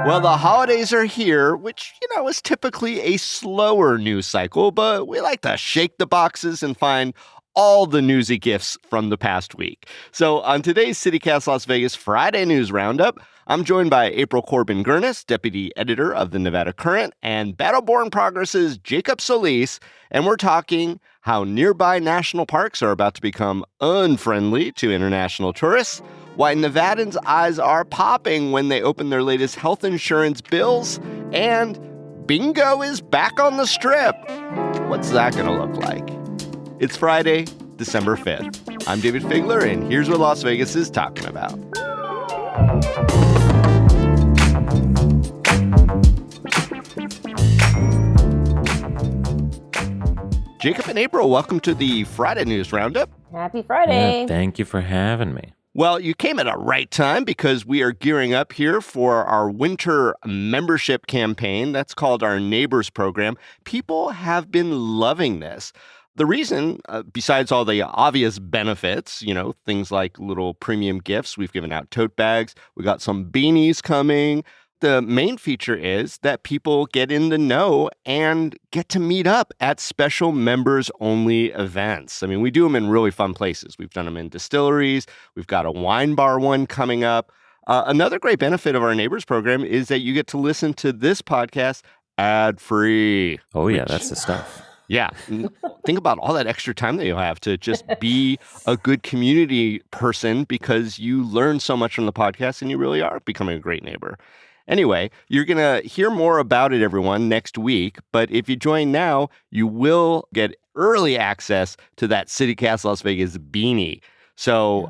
Well, the holidays are here, which, is typically a slower news cycle, but we like to shake the boxes and find all the newsy gifts from the past week. So on today's CityCast Las Vegas Friday News Roundup, I'm joined by April Corbin-Gurnis, Deputy Editor of the Nevada Current, and Battleborn Progress's Jacob Solis, and we're talking how nearby national parks are about to become unfriendly to international tourists, why Nevadans' eyes are popping when they open their latest health insurance bills, and bingo is back on the Strip. What's that going to look like? It's Friday, December 5th. I'm David Figler, and here's what Las Vegas is talking about. Jacob and April, welcome to the Friday News Roundup. Happy Friday. Yeah, thank you for having me. Well, you came at a right time because we are gearing up here for our winter membership campaign. That's called our Neighbors program. People have been loving this. The reason, besides all the obvious benefits, things like little premium gifts, we've given out tote bags, we got some beanies coming. The main feature is that people get in the know and get to meet up at special members-only events. I mean, we do them in really fun places. We've done them in distilleries. We've got a wine bar one coming up. Another great benefit of our Neighbors program is that you get to listen to this podcast ad-free. Oh, yeah, that's the stuff. Yeah. Think about all that extra time that you'll have to just be a good community person because you learn so much from the podcast and you really are becoming a great neighbor. Anyway, you're going to hear more about it, everyone, next week. But if you join now, you will get early access to that CityCast Las Vegas beanie. So,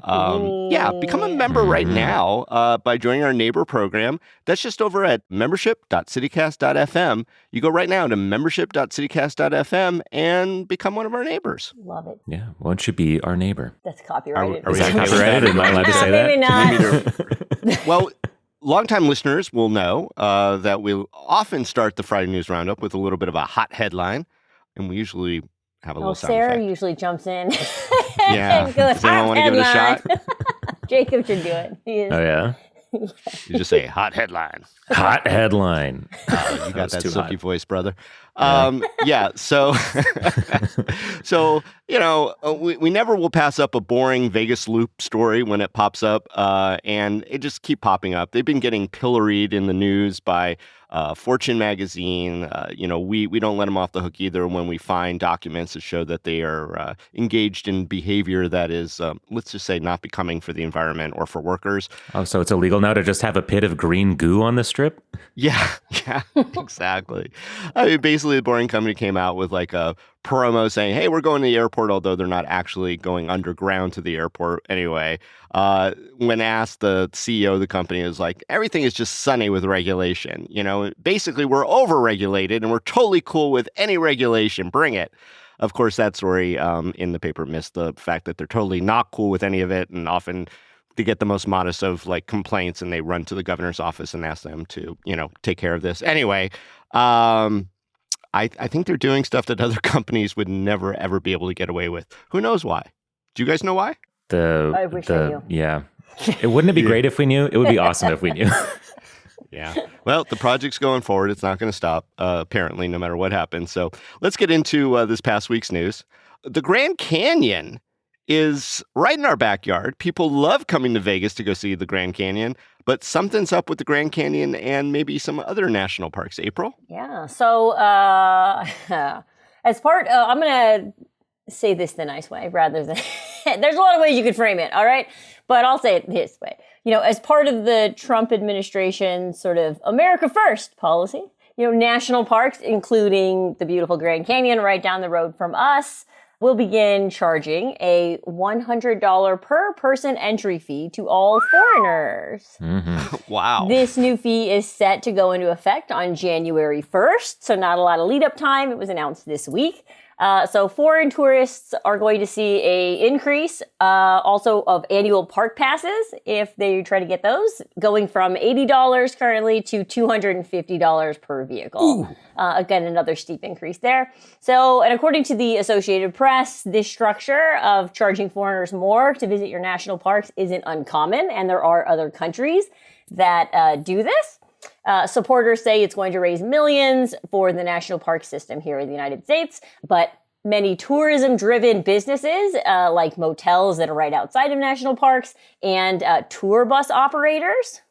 become a member right now by joining our neighbor program. That's just over at membership.citycast.fm. You go right now to membership.citycast.fm and become one of our neighbors. Love it. Yeah, won't you be our neighbor? That's copyrighted. Is that copyrighted? Am I allowed to say that? Maybe not. Well, longtime listeners will know that we'll often start the Friday News Roundup with a little bit of a hot headline, and we usually have a little sound Sarah effect. usually jumps in. Yeah. Does anyone want to give it a shot? Jacob should do it. Oh, yeah? You just say, hot headline. Hot headline. You got that silky hot. voice, brother. So we never will pass up a boring Vegas Loop story when it pops up, and it just keep popping up. They've been getting pilloried in the news by Fortune magazine. We don't let them off the hook either when we find documents that show that they are engaged in behavior that is, let's just say, not becoming for the environment or for workers. Oh, so it's illegal now to just have a pit of green goo on the Strip? Yeah, exactly. I mean, basically, the Boring Company came out with like a promo saying, hey, we're going to the airport, although they're not actually going underground to the airport anyway. When asked, the CEO of the company was like, everything is just sunny with regulation. Basically, we're over-regulated and we're totally cool with any regulation. Bring it. Of course, that story in the paper missed the fact that they're totally not cool with any of it, and often they get the most modest of complaints and they run to the governor's office and ask them to, take care of this. Anyway, I think they're doing stuff that other companies would never, ever be able to get away with. Who knows why? Do you guys know why? I wish I knew. Yeah. Wouldn't it be great if we knew? It would be awesome if we knew. Yeah. Well, the project's going forward. It's not going to stop, apparently, no matter what happens. So let's get into this past week's news. The Grand Canyon is right in our backyard. People love coming to Vegas to go see the Grand Canyon, but something's up with the Grand Canyon and maybe some other national parks. April? Yeah. So as part, I'm going to say this the nice way rather than, there's a lot of ways you could frame it, all right? But I'll say it this way. As part of the Trump administration sort of America First policy, national parks, including the beautiful Grand Canyon right down the road from us, will begin charging a $100 per person entry fee to all foreigners. Mm-hmm. Wow. This new fee is set to go into effect on January 1st, so not a lot of lead-up time. It was announced this week. So foreign tourists are going to see a increase also of annual park passes if they try to get those, going from $80 currently to $250 per vehicle. Again, another steep increase there. So, and according to the Associated Press, this structure of charging foreigners more to visit your national parks isn't uncommon, and there are other countries that do this. Supporters say it's going to raise millions for the national park system here in the United States, but many tourism-driven businesses, like motels that are right outside of national parks and tour bus operators,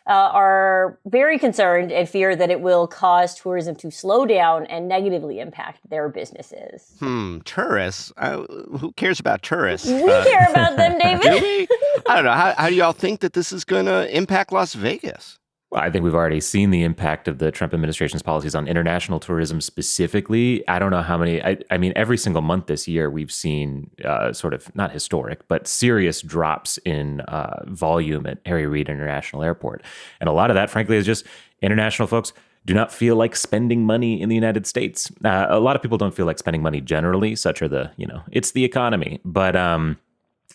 are very concerned and fear that it will cause tourism to slow down and negatively impact their businesses. Tourists? Who cares about tourists? We care about them, David. Do we? I don't know. How do y'all think that this is going to impact Las Vegas? Well, I think we've already seen the impact of the Trump administration's policies on international tourism specifically. I don't know how many, I mean, every single month this year, we've seen sort of not historic, but serious drops in volume at Harry Reid International Airport. And a lot of that, frankly, is just international folks do not feel like spending money in the United States. A lot of people don't feel like spending money generally, such are the, it's the economy. But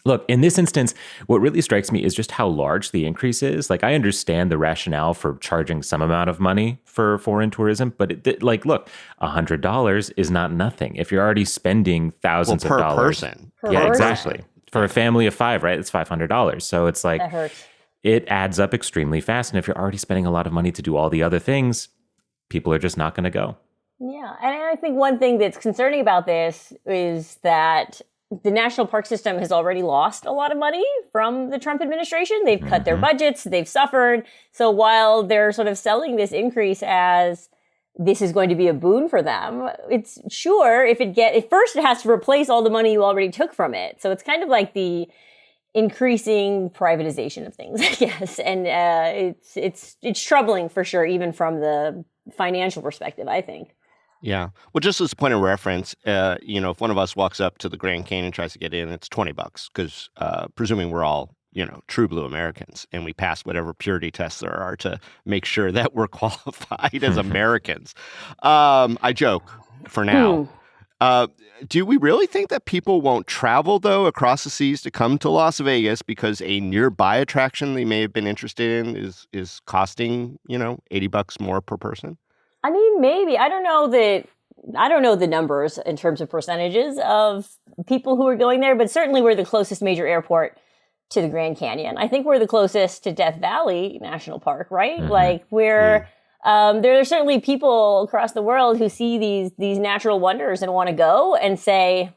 look, in this instance, what really strikes me is just how large the increase is. Like, I understand the rationale for charging some amount of money for foreign tourism, but look, $100 is not nothing. If you're already spending thousands of dollars. Per person. Yeah, exactly. For a family of 5, right? It's $500. So it's like, That hurts. it adds up extremely fast. And if you're already spending a lot of money to do all the other things, people are just not going to go. Yeah, and I think one thing that's concerning about this is that the national park system has already lost a lot of money from the Trump administration. They've cut their budgets, they've suffered. So while they're sort of selling this increase as this is going to be a boon for them, it's sure at first it has to replace all the money you already took from it. So it's kind of like the increasing privatization of things, I guess. And it's troubling for sure, even from the financial perspective, I think. Yeah. Well, just as a point of reference, if one of us walks up to the Grand Canyon and tries to get in, it's $20 because presuming we're all, true blue Americans and we pass whatever purity tests there are to make sure that we're qualified as Americans. I joke for now. Do we really think that people won't travel, though, across the seas to come to Las Vegas because a nearby attraction they may have been interested in is costing, $80 more per person? I mean, maybe. I don't know the numbers in terms of percentages of people who are going there, but certainly we're the closest major airport to the Grand Canyon. I think we're the closest to Death Valley National Park, right? Mm-hmm. Like there are certainly people across the world who see these natural wonders and want to go and say,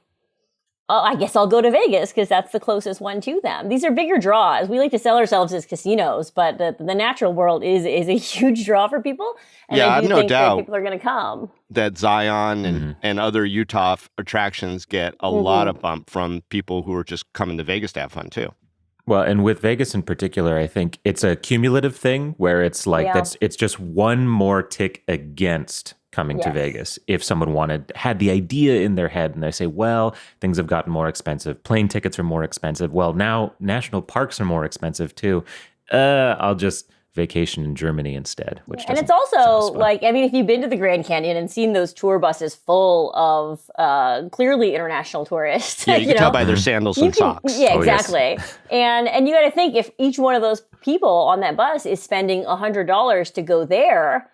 oh, I guess I'll go to Vegas because that's the closest one to them. These are bigger draws. We like to sell ourselves as casinos, but the natural world is a huge draw for people. And I do think that people are going to come. That Zion and other Utah attractions get a lot of bump from people who are just coming to Vegas to have fun too. Well, and with Vegas in particular, I think it's a cumulative thing where it's like it's just one more tick against coming to Vegas. If someone had the idea in their head and they say, well, things have gotten more expensive. Plane tickets are more expensive. Well, now national parks are more expensive too. I'll just vacation in Germany instead. And it's also if you've been to the Grand Canyon and seen those tour buses full of clearly international tourists. Yeah, you can tell by their sandals and socks. Yeah, exactly. Yes. And you got to think if each one of those people on that bus is spending $100 to go there,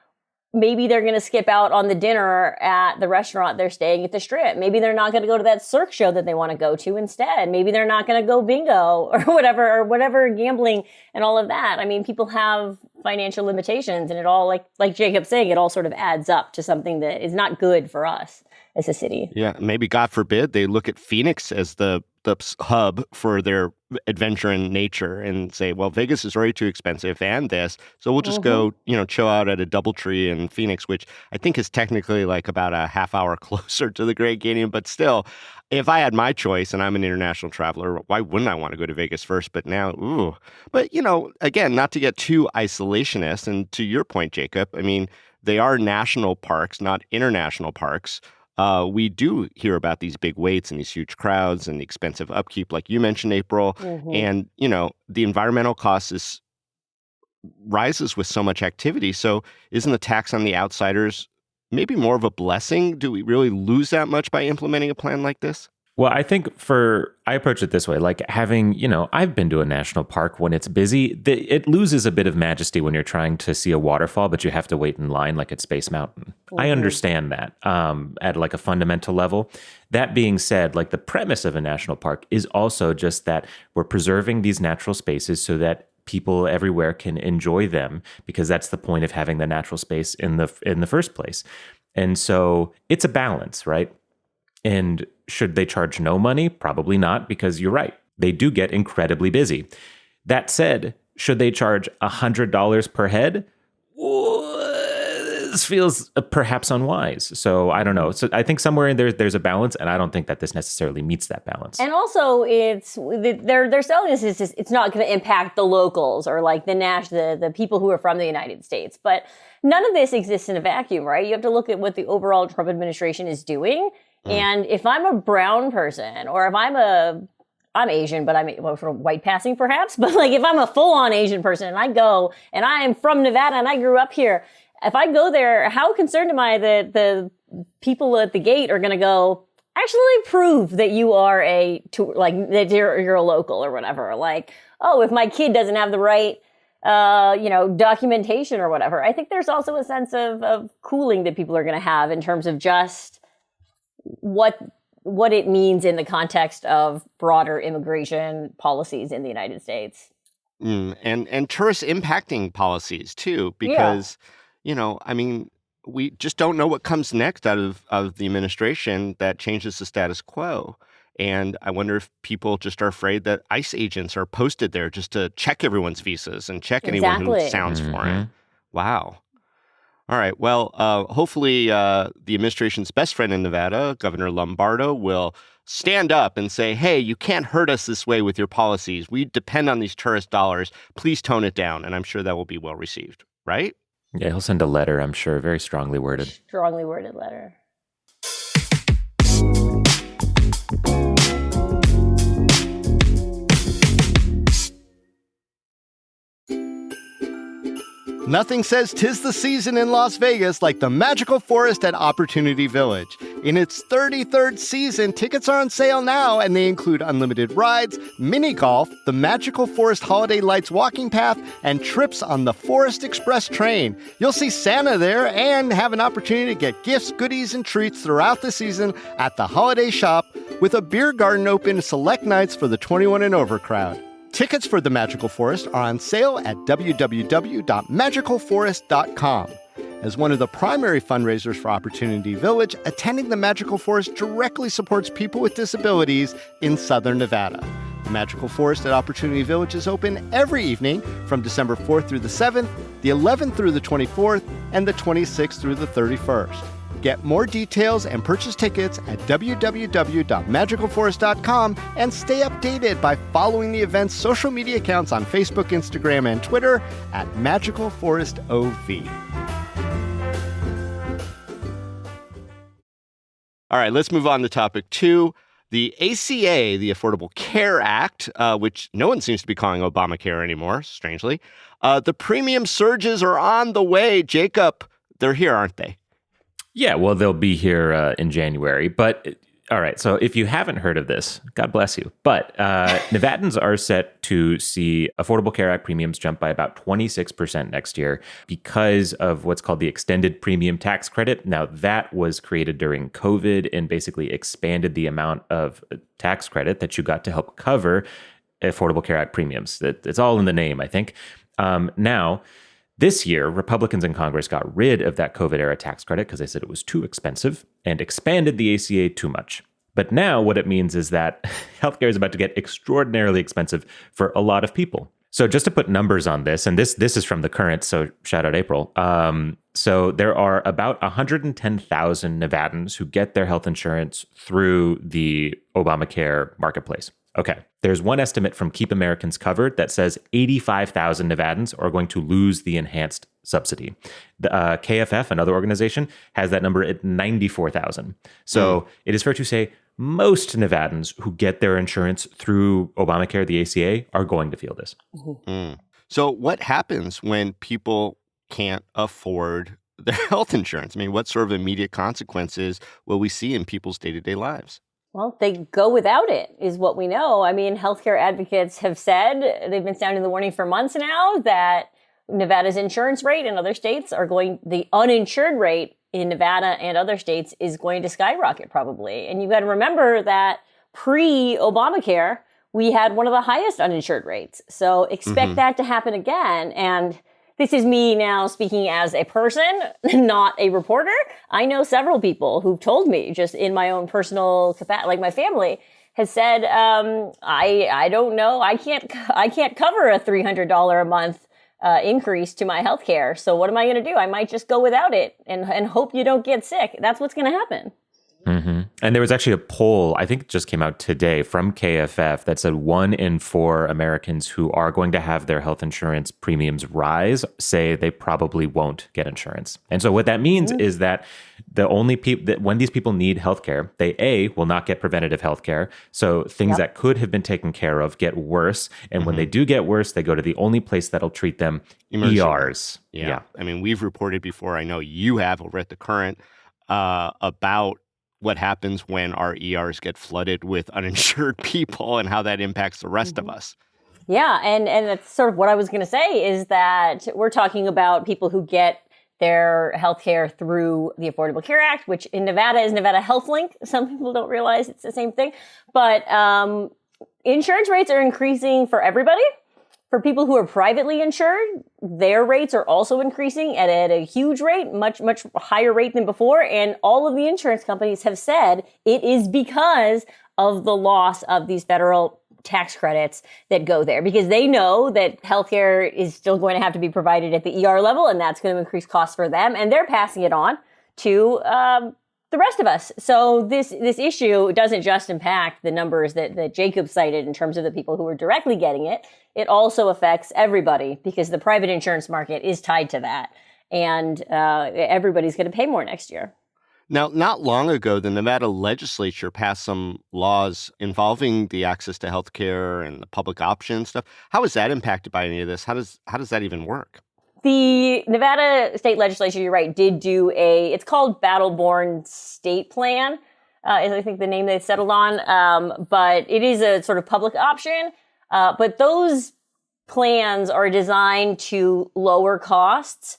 maybe they're going to skip out on the dinner at the restaurant they're staying at the Strip. Maybe they're not going to go to that Cirque show that they want to go to instead. Maybe they're not going to go bingo or whatever gambling and all of that. I mean, people have financial limitations and it all, like Jacob's saying, it all sort of adds up to something that is not good for us as a city. Yeah, maybe, God forbid, they look at Phoenix as the hub for their adventure and nature and say, well, Vegas is already too expensive and this, so we'll just go, chill out at a DoubleTree in Phoenix, which I think is technically like about a half hour closer to the Grand Canyon. But still, if I had my choice and I'm an international traveler, why wouldn't I want to go to Vegas first? But now, But, again, not to get too isolationist, and to your point, Jacob, I mean, they are national parks, not international parks. We do hear about these big waits and these huge crowds and the expensive upkeep, like you mentioned, April. And, the environmental cost rises with so much activity. So isn't the tax on the outsiders maybe more of a blessing? Do we really lose that much by implementing a plan like this? Well, I think I approach it this way, like having, I've been to a national park when it's busy. It loses a bit of majesty when you're trying to see a waterfall, but you have to wait in line like at Space Mountain. Mm-hmm. I understand that at like a fundamental level. That being said, like the premise of a national park is also just that we're preserving these natural spaces so that people everywhere can enjoy them, because that's the point of having the natural space in the first place. And so it's a balance, right? And should they charge no money? Probably not, because you're right. They do get incredibly busy. That said, should they charge $100 per head? This feels perhaps unwise. So I don't know. So I think somewhere in there's a balance, and I don't think that this necessarily meets that balance. And also, they're selling this as it's not going to impact the locals or like the people who are from the United States. But none of this exists in a vacuum, right? You have to look at what the overall Trump administration is doing. And if I'm a brown person, or if I'm Asian, but I'm sort of white passing perhaps, but like if I'm a full on Asian person and I go and I am from Nevada and I grew up here, if I go there, how concerned am I that the people at the gate are going to go, actually prove that you are that you're a local or whatever. Like, oh, if my kid doesn't have the right, documentation or whatever. I think there's also a sense of cooling that people are going to have in terms of just what it means in the context of broader immigration policies in the United States. And tourist impacting policies too, because, we just don't know what comes next out of the administration that changes the status quo. And I wonder if people just are afraid that ICE agents are posted there just to check everyone's visas and check anyone who sounds foreign. Wow. All right. Well, hopefully the administration's best friend in Nevada, Governor Lombardo, will stand up and say, hey, you can't hurt us this way with your policies. We depend on these tourist dollars. Please tone it down. And I'm sure that will be well received, right? Yeah, he'll send a letter, I'm sure, very strongly worded. Strongly worded letter. Nothing says 'tis the season in Las Vegas like the Magical Forest at Opportunity Village. In its 33rd season, tickets are on sale now, and they include unlimited rides, mini golf, the Magical Forest Holiday Lights walking path, and trips on the Forest Express train. You'll see Santa there and have an opportunity to get gifts, goodies, and treats throughout the season at the holiday shop, with a beer garden open select nights for the 21 and over crowd. Tickets for the Magical Forest are on sale at www.magicalforest.com. As one of the primary fundraisers for Opportunity Village, attending the Magical Forest directly supports people with disabilities in Southern Nevada. The Magical Forest at Opportunity Village is open every evening from December 4th through the 7th, the 11th through the 24th, and the 26th through the 31st. Get more details and purchase tickets at www.magicalforest.com and stay updated by following the event's social media accounts on Facebook, Instagram, and Twitter at MagicalForestOV. All right, let's move on to topic 2. The ACA, the Affordable Care Act, which no one seems to be calling Obamacare anymore, strangely. The premium surges are on the way. Jacob, they're here, aren't they? Yeah, well, they'll be here in January. But all right, so if you haven't heard of this, God bless you. But Nevadans are set to see Affordable Care Act premiums jump by about 26% next year because of what's called the Extended Premium Tax Credit. Now, that was created during COVID and basically expanded the amount of tax credit that you got to help cover Affordable Care Act premiums. It's all in the name, I think. Now, this year, Republicans in Congress got rid of that COVID-era tax credit because they said it was too expensive and expanded the ACA too much. But now what it means is that healthcare is about to get extraordinarily expensive for a lot of people. So just to put numbers on this, and this is from The Current, so shout out April. So there are about 110,000 Nevadans who get their health insurance through the Obamacare marketplace. Okay, there's one estimate from Keep Americans Covered that says 85,000 Nevadans are going to lose the enhanced subsidy. The KFF, another organization, has that number at 94,000. So it is fair to say most Nevadans who get their insurance through Obamacare, the ACA, are going to feel this. So what happens when people can't afford their health insurance? I mean, what sort of immediate consequences will we see in people's day-to-day lives? Well, they go without it, is what we know. I mean, healthcare advocates have said, they've been sounding the warning for months now, that Nevada's insurance rate in other states the uninsured rate in Nevada and other states is going to skyrocket probably. And you've got to remember that pre-Obamacare, we had one of the highest uninsured rates. So expect that to happen again. And this is me now speaking as a person, not a reporter. I know several people who've told me, just in my own personal capacity, like my family has said, I don't know, I can't cover a $300 a month increase to my health care. So what am I going to do? I might just go without it and hope you don't get sick. That's what's going to happen. Mm-hmm. And there was actually a poll, I think it just came out today from KFF, that said 1 in 4 Americans who are going to have their health insurance premiums rise say they probably won't get insurance. And so what that means is that the only people that when these people need healthcare, they will not get preventative healthcare. So things that could have been taken care of get worse. And when they do get worse, they go to the only place that'll treat them, ERs. Yeah. I mean, we've reported before, I know you have over at The Current, about what happens when our ERs get flooded with uninsured people and how that impacts the rest of us. Yeah, and that's sort of what I was going to say, is that we're talking about people who get their health care through the Affordable Care Act, which in Nevada is Nevada HealthLink. Some people don't realize it's the same thing. But insurance rates are increasing for everybody. For people who are privately insured, their rates are also increasing at a huge rate, much higher rate than before. And all of the insurance companies have said it is because of the loss of these federal tax credits that go there, because they know that healthcare is still going to have to be provided at the ER level, and that's going to increase costs for them. And they're passing it on to the rest of us. So this issue doesn't just impact the numbers that Jacob cited in terms of the people who are directly getting it. It also affects everybody, because the private insurance market is tied to that. And everybody's going to pay more next year. Now, not long ago, the Nevada legislature passed some laws involving the access to health care and the public option stuff. How is that impacted by any of this? How does that even work? The Nevada state legislature, you're right, did do it's called Battle-Born State Plan, is I think the name they settled on. But it is a sort of public option. But those plans are designed to lower costs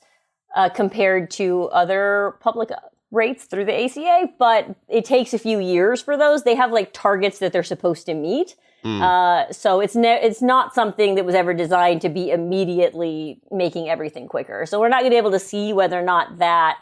compared to other public rates through the ACA. But it takes a few years for those. They have like targets that they're supposed to meet. So it's not something that was ever designed to be immediately making everything quicker. So we're not going to be able to see whether or not that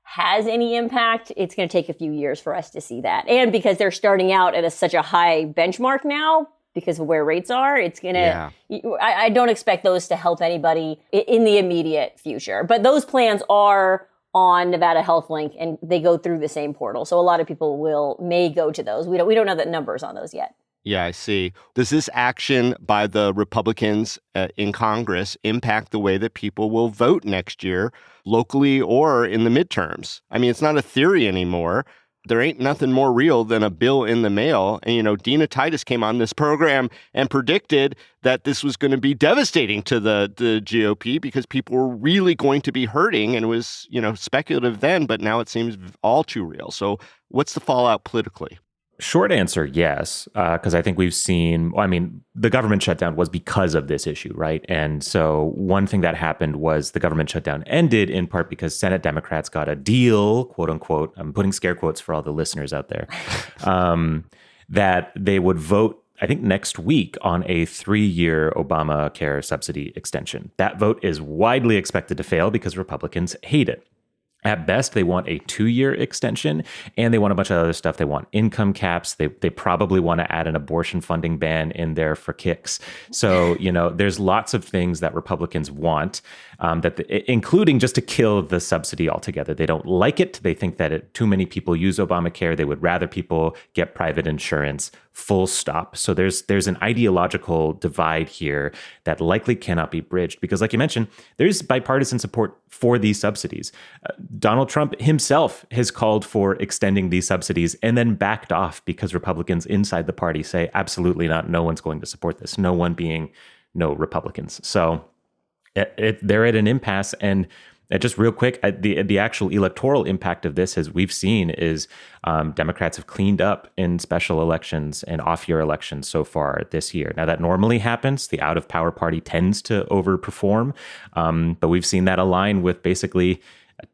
has any impact. It's going to take a few years for us to see that. And because they're starting out at such a high benchmark now, because of where rates are, it's going to, I don't expect those to help anybody in the immediate future. But those plans are on Nevada HealthLink, and they go through the same portal. So a lot of people may go to those. We don't know the numbers on those yet. Yeah, I see. Does this action by the Republicans in Congress impact the way that people will vote next year, locally or in the midterms? I mean, it's not a theory anymore. There ain't nothing more real than a bill in the mail. And, Dina Titus came on this program and predicted that this was going to be devastating to the GOP because people were really going to be hurting. And it was, speculative then, but now it seems all too real. So what's the fallout politically? Short answer, yes, because I think we've seen, the government shutdown was because of this issue, right? And so one thing that happened was the government shutdown ended in part because Senate Democrats got a deal, quote unquote, I'm putting scare quotes for all the listeners out there, that they would vote, I think next week, on a 3-year Obamacare subsidy extension. That vote is widely expected to fail because Republicans hate it. At best, they want a 2-year extension, and they want a bunch of other stuff. They want income caps. They probably want to add an abortion funding ban in there for kicks. So, there's lots of things that Republicans want, including just to kill the subsidy altogether. They don't like it. They think that too many people use Obamacare. They would rather people get private insurance, full stop. So there's an ideological divide here that likely cannot be bridged because, like you mentioned, there's bipartisan support for these subsidies. Donald Trump himself has called for extending these subsidies and then backed off because Republicans inside the party say, absolutely not, no one's going to support this, no one being no Republicans. So they're at an impasse. And Just real quick, the actual electoral impact of this, as we've seen, is Democrats have cleaned up in special elections and off-year elections so far this year. Now, that normally happens. The out-of-power party tends to overperform, but we've seen that align with basically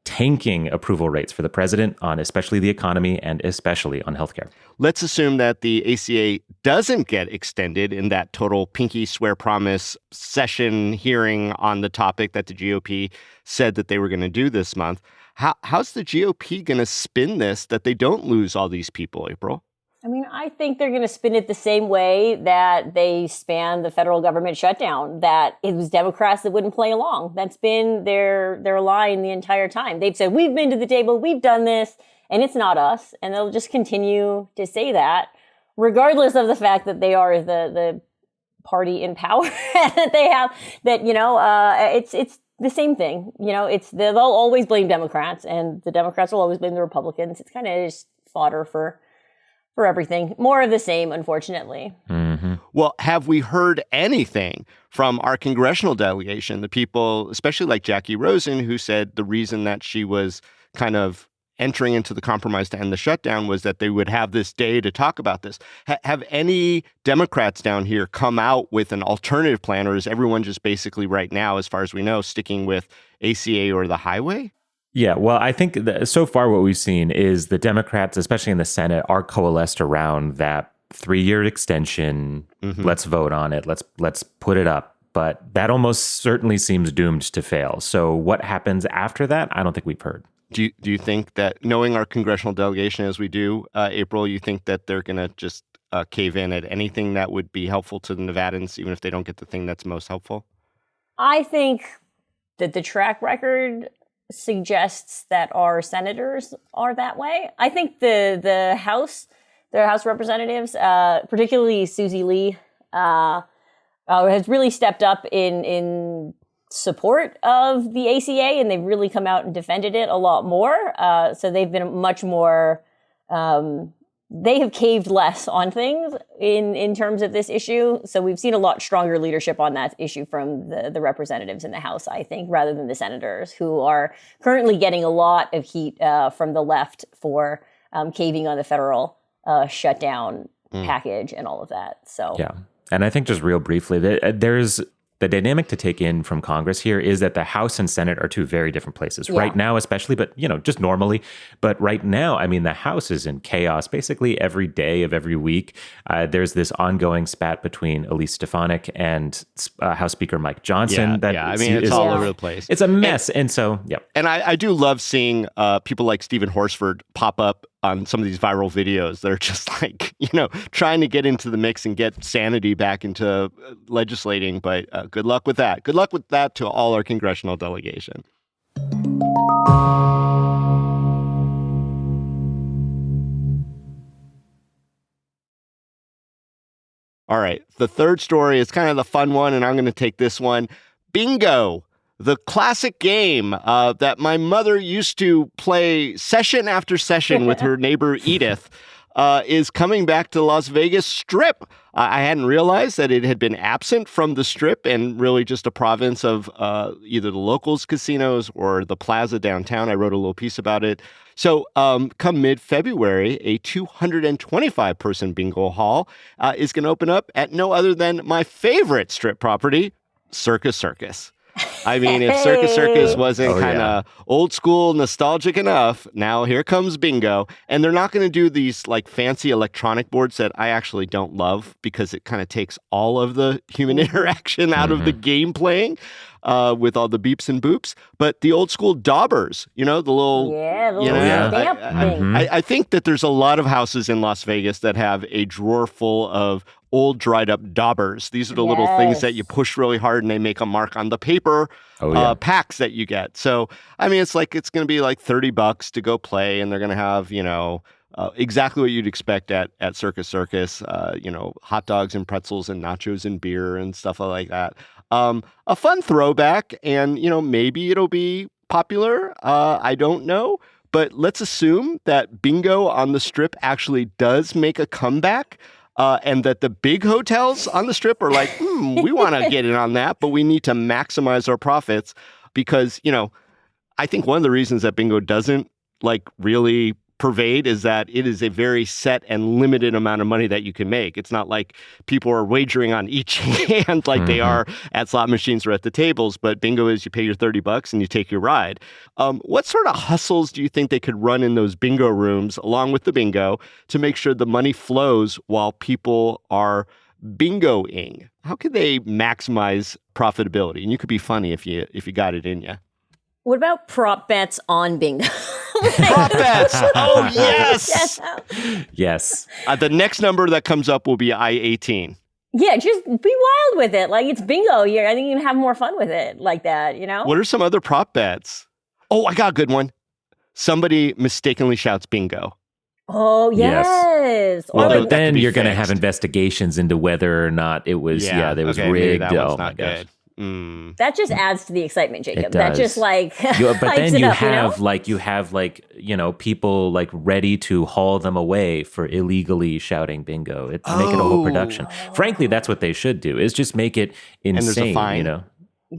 tanking approval rates for the president on especially the economy and especially on healthcare. Let's assume that the ACA doesn't get extended in that total pinky swear promise session hearing on the topic that the GOP said that they were going to do this month. How's the GOP going to spin this that they don't lose all these people, April? I mean, I think they're going to spin it the same way that they span the federal government shutdown, that it was Democrats that wouldn't play along. That's been their line the entire time. They've said, we've been to the table, we've done this, and it's not us. And they'll just continue to say that, regardless of the fact that they are the party in power that they have, that, it's the same thing. They'll always blame Democrats, and the Democrats will always blame the Republicans. It's kind of just fodder for everything. More of the same, unfortunately. Mm-hmm. Well, have we heard anything from our congressional delegation, the people, especially like Jackie Rosen, who said the reason that she was kind of entering into the compromise to end the shutdown was that they would have this day to talk about this? Have any Democrats down here come out with an alternative plan, or is everyone just basically right now, as far as we know, sticking with ACA or the highway? Yeah, well, I think so far what we've seen is the Democrats, especially in the Senate, are coalesced around that 3-year extension. Mm-hmm. Let's vote on it. Let's put it up. But that almost certainly seems doomed to fail. So what happens after that? I don't think we've heard. Do you think that, knowing our congressional delegation as we do, April, you think that they're going to just cave in at anything that would be helpful to the Nevadans, even if they don't get the thing that's most helpful? I think that the track record suggests that our senators are that way. I think the House representatives, particularly Susie Lee, has really stepped up in support of the ACA, and they've really come out and defended it a lot more. So they've been much more. They have caved less on things in terms of this issue. So we've seen a lot stronger leadership on that issue from the representatives in the House, I think, rather than the senators, who are currently getting a lot of heat from the left for caving on the federal shutdown package and all of that. So yeah. And I think just real briefly, there's the dynamic to take in from Congress here is that the House and Senate are two very different places right now, especially, but, just normally. But right now, I mean, the House is in chaos basically every day of every week. There's this ongoing spat between Elise Stefanik and House Speaker Mike Johnson. It's all over the place. It's a mess. And so, yeah. And I do love seeing people like Stephen Horsford pop up on some of these viral videos that are just like, trying to get into the mix and get sanity back into legislating. But good luck with that. Good luck with that to all our congressional delegation. All right. The third story is kind of the fun one, and I'm going to take this one. Bingo. The classic game that my mother used to play session after session with her neighbor Edith is coming back to Las Vegas Strip. I hadn't realized that it had been absent from the Strip and really just a province of either the locals casinos or the Plaza downtown. I wrote a little piece about it. So come mid-February, a 225-person bingo hall is going to open up at no other than my favorite Strip property, Circus Circus. I mean, if Circus Circus wasn't kind of old school, nostalgic enough, now here comes bingo. And they're not going to do these like fancy electronic boards that I actually don't love because it kind of takes all of the human interaction out of the game playing with all the beeps and boops. But the old school daubers, the little... stamp thing. I think that there's a lot of houses in Las Vegas that have a drawer full of old dried up daubers. These are the little things that you push really hard and they make a mark on the paper packs that you get. So, I mean, it's going to be like $30 to go play, and they're going to have, exactly what you'd expect at Circus Circus, hot dogs and pretzels and nachos and beer and stuff like that. A fun throwback, and, maybe it'll be popular. I don't know. But let's assume that bingo on the Strip actually does make a comeback. And that the big hotels on the Strip are like, we want to get in on that, but we need to maximize our profits because, I think one of the reasons that bingo doesn't like really pervade is that it is a very set and limited amount of money that you can make. It's not like people are wagering on each hand like they are at slot machines or at the tables, but bingo is you pay your $30 and you take your ride. What sort of hustles do you think they could run in those bingo rooms along with the bingo to make sure the money flows while people are bingoing? How could they maximize profitability? And you could be funny if you got it in you. What about prop bets on bingo? Prop bets. Oh, yes. Yes. The next number that comes up will be I-18. Yeah, just be wild with it. Like, it's bingo. I think you can have more fun with it like that, you know? What are some other prop bets? Oh, I got a good one. Somebody mistakenly shouts bingo. Oh, yes. Well, Although but then be you're going to have fixed. investigations into whether or not it was, there was okay, maybe rigged. that one's Oh, my not gosh. good. Mm. That just adds to the excitement, Jacob. It That does. just like But hypes then it you up, have you know? people like ready to haul them away for illegally shouting bingo. Make it a whole production. Frankly, that's what they should do. Is just make it insane. there's a fine? You know.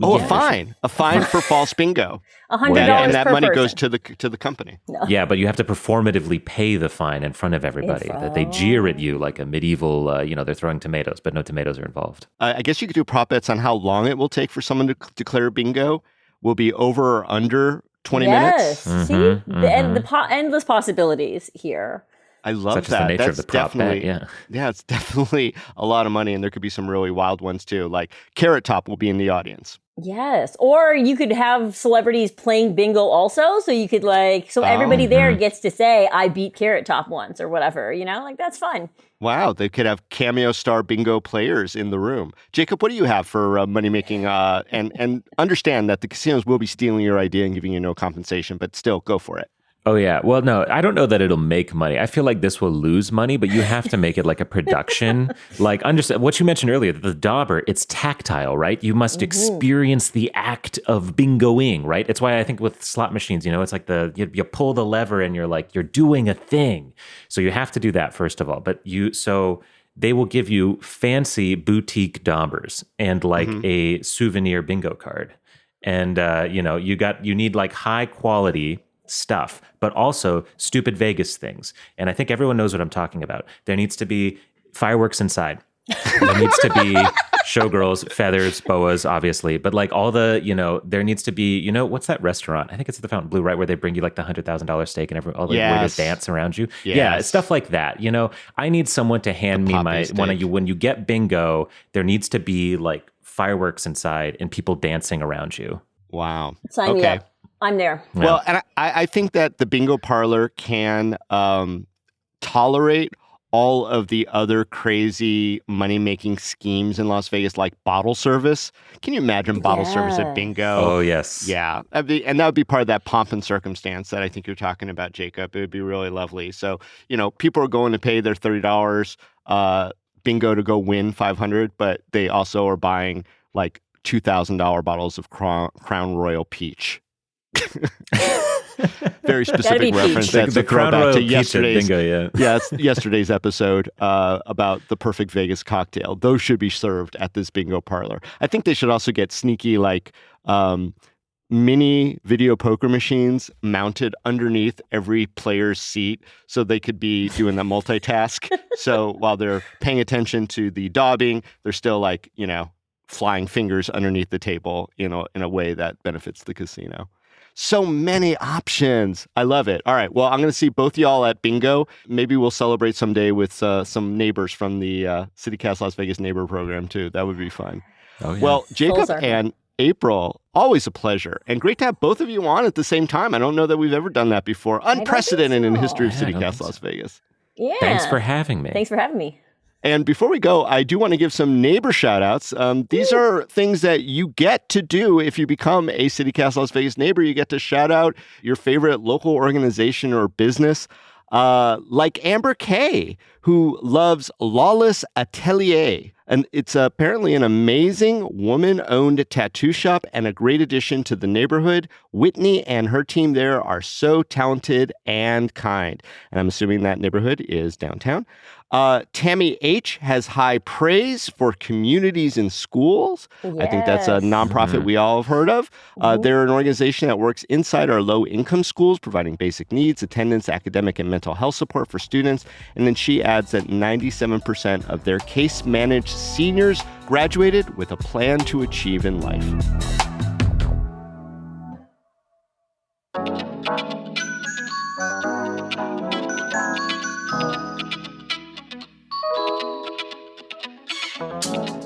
Oh, Yeah. a fine for false bingo. $100 And that per money person. goes to the company. Yeah, but you have to performatively pay the fine in front of everybody. That they jeer at you like a medieval, they're throwing tomatoes, but no tomatoes are involved. I guess you could do prop bets on how long it will take for someone to declare bingo. Will be over or under 20 Yes. minutes. See? The endless possibilities here. I love Such is that. the nature That's of the prop definitely, bet. yeah, it's definitely a lot of money, and there could be some really wild ones too. Like Carrot Top will be in the audience. Yes. Or you could have celebrities playing bingo also. So you could everybody there gets to say, I beat Carrot Top once or whatever, like that's fun. Wow, they could have cameo star bingo players in the room. Jacob, what do you have for money making? And understand that the casinos will be stealing your idea and giving you no compensation, but still go for it. Oh, yeah. Well, no, I don't know that it'll make money. I feel like this will lose money, but you have to make it like a production. Like, understand what you mentioned earlier, the dauber, it's tactile, right? You must experience the act of bingoing, right? It's why I think with slot machines, it's like you pull the lever and you're doing a thing. So you have to do that, first of all. But so they will give you fancy boutique daubers and like a souvenir bingo card. And, you need like high quality stuff, but also stupid Vegas things. And I think everyone knows what I'm talking about. There needs to be fireworks inside. There needs to be showgirls, feathers, boas, obviously. But like all the, there needs to be, what's that restaurant? I think it's at the Fountain Blue, right? Where they bring you like the $100,000 steak and all the way to dance around you. Yes. Yeah, stuff like that. I need someone to hand me when you get bingo, there needs to be like fireworks inside and people dancing around you. Wow. Sign me up. I'm there. Yeah. Well, and I think that the bingo parlor can tolerate all of the other crazy money-making schemes in Las Vegas, like bottle service. Can you imagine bottle service at bingo? Oh, yes. Yeah. And that would be part of that pomp and circumstance that I think you're talking about, Jacob. It would be really lovely. So, people are going to pay their $30 bingo to go win $500, but they also are buying like $2,000 bottles of Crown Royal Peach. Very specific reference. That's the a throwback Crown Royal to Peach at yesterday's bingo, it's yesterday's episode about the perfect Vegas cocktail. Those should be served at this bingo parlor. I think they should also get sneaky like mini video poker machines mounted underneath every player's seat so they could be doing the multitask. So while they're paying attention to the daubing, they're still like, flying fingers underneath the table, in a way that benefits the casino. So many options. I love it. All right. Well, I'm going to see both y'all at bingo. Maybe we'll celebrate someday with some neighbors from the CityCast Las Vegas neighbor program, too. That would be fun. Oh, yeah. Well, Jacob and April, always a pleasure. And great to have both of you on at the same time. I don't know that we've ever done that before. Unprecedented in the history of CityCast Las Vegas. Yeah. Thanks for having me. Thanks for having me. And before we go, I do want to give some neighbor shout outs. These are things that you get to do if you become a CityCast Las Vegas neighbor. You get to shout out your favorite local organization or business, like Amber Kay, who loves Lawless Atelier. And it's apparently an amazing woman-owned tattoo shop and a great addition to the neighborhood. Whitney and her team there are so talented and kind. And I'm assuming that neighborhood is downtown. Tammy H has high praise for communities in schools. Yes. I think that's a nonprofit we all have heard of. They're an organization that works inside our low-income schools, providing basic needs, attendance, academic, and mental health support for students. And then she adds that 97% of their case-managed seniors graduated with a plan to achieve in life.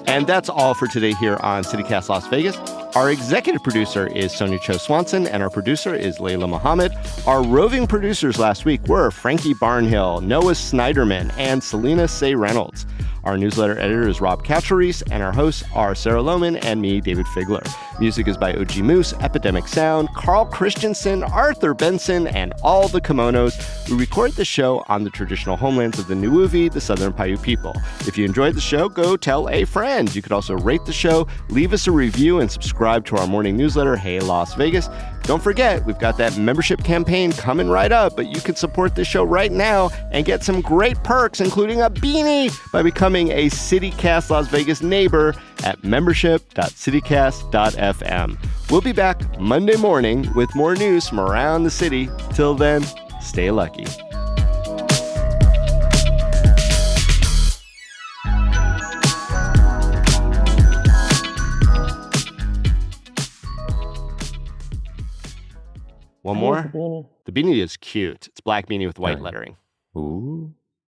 And that's all for today here on CityCast Las Vegas. Our executive producer is Sonia Cho Swanson, and our producer is Layla Muhammad. Our roving producers last week were Frankie Barnhill, Noah Snyderman, and Selena Say Reynolds. Our newsletter editor is Rob Coucherese, and our hosts are Sarah Lohman and me, David Figler. Music is by OG Moose, Epidemic Sound, Carl Christensen, Arthur Benson, and all the kimonos. We record the show on the traditional homelands of the Nuuvi, the Southern Paiute people. If you enjoyed the show, go tell a friend. You could also rate the show, leave us a review, and subscribe to our morning newsletter, Hey Las Vegas. Don't forget, we've got that membership campaign coming right up, but you can support this show right now and get some great perks, including a beanie, by becoming a CityCast Las Vegas neighbor at membership.citycast.fm. We'll be back Monday morning with more news from around the city. Till then, stay lucky. One more? The beanie. The beanie is cute. It's black beanie with white lettering. Ooh.